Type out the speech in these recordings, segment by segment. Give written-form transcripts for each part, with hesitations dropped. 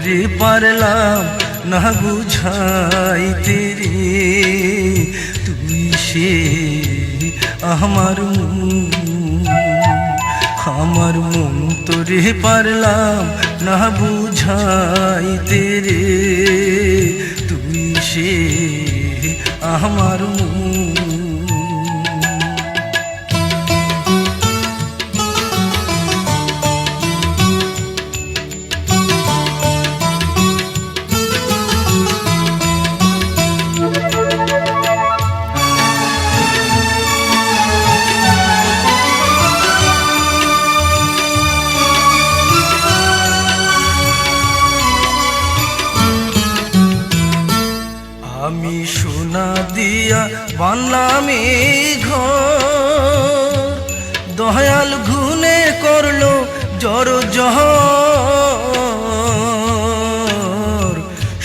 রে পারলাম না বুঝাইতে রে, তুই সে আমার মন তোরে পারলাম না বুঝাইতে রে, তুই সে আমার আমি সোনা দিয়া বানলাম এই ঘর, দয়াল ঘুনে করলো জড় জহর।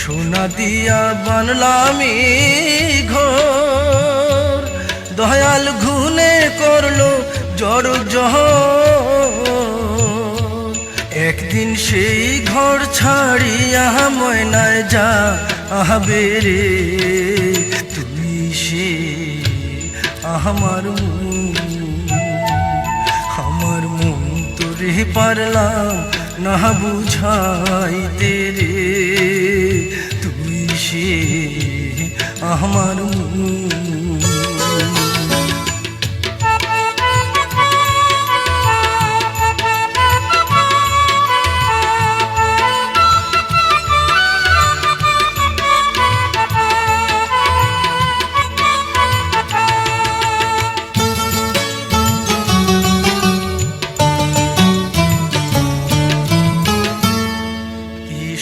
সোনা দিয়া বানলাম এই ঘর, দয়াল ঘুনে করলো জড় জহর। একদিন সেই ঘর ছাড়িয়া ময়নায় যা আহবে রে, তুই সে আমার মন তোরে পারলাম না বুঝাইতে রে, তুই সে আমার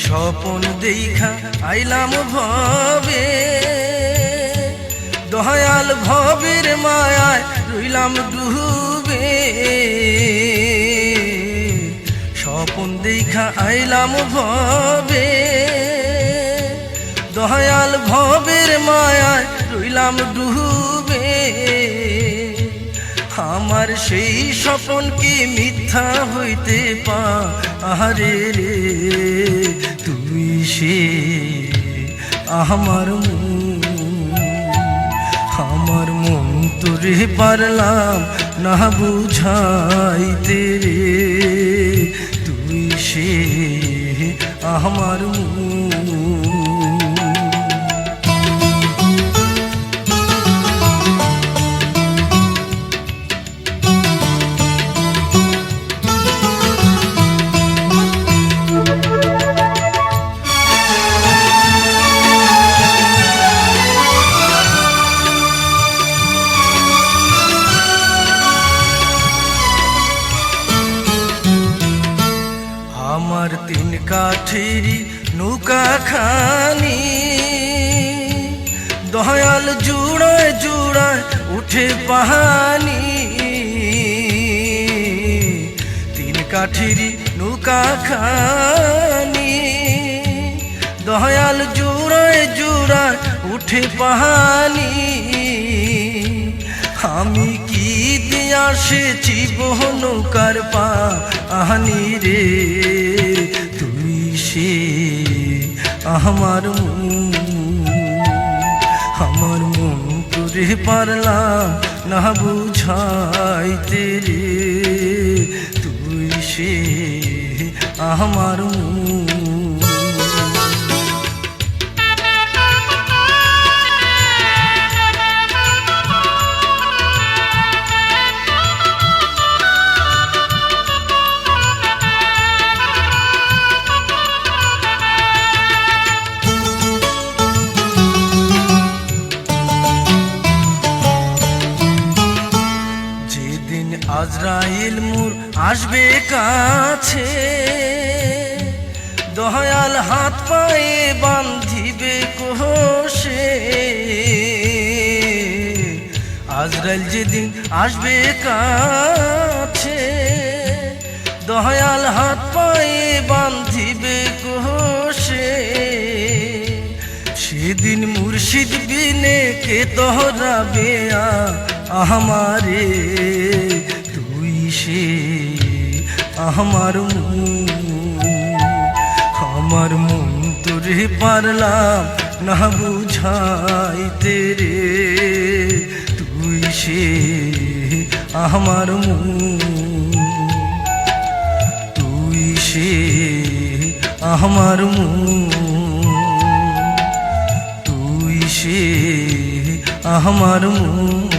স্বপন দেখা আইলাম ভবে, দয়াল ভবের মায়ায় রইলাম ডুবে। স্বপন দেখা আইলাম ভবে, দয়াল ভবের মায়ায় রইলাম ডুবে। আমার সেই স্বপন কি মিথ্যা হইতে পারে রে, তুই সে আমার মন তোরে পারলাম না বুঝাইতে রে, তুই সে আমার আমার তিন কাঠেরি নৌকা খানি, দয়াল জুড়ায় জুড়ায় উঠে পাহানি। তিন কাঠেরি নৌকা খানি, দয়াল জুড়ায় জুড়ায় উঠে পাহানি। আমি কি দিয়া সেচিব নৌকার পাহানি রে, তুই সে আমার মন তোরে পারলাম না বুঝাইতে রে, তুই সে আমার আজরাইল মোর আসবে কাছে, দয়াল হাত পায়ে বান্ধিবে কোষে। আজরাইল যেদিন আসবে কাছে, দয়াল হাত পায়ে বান্ধিবে কোষে। সেদিন মুর্শিদ বিনে কে তোহরাবে আমারে, তুই সে আমার আমার মন তোরে পারলাম না বুঝাইতে রে, তুই সে আমার মন, তুই সে আমার মন, তুই সে আমার মন।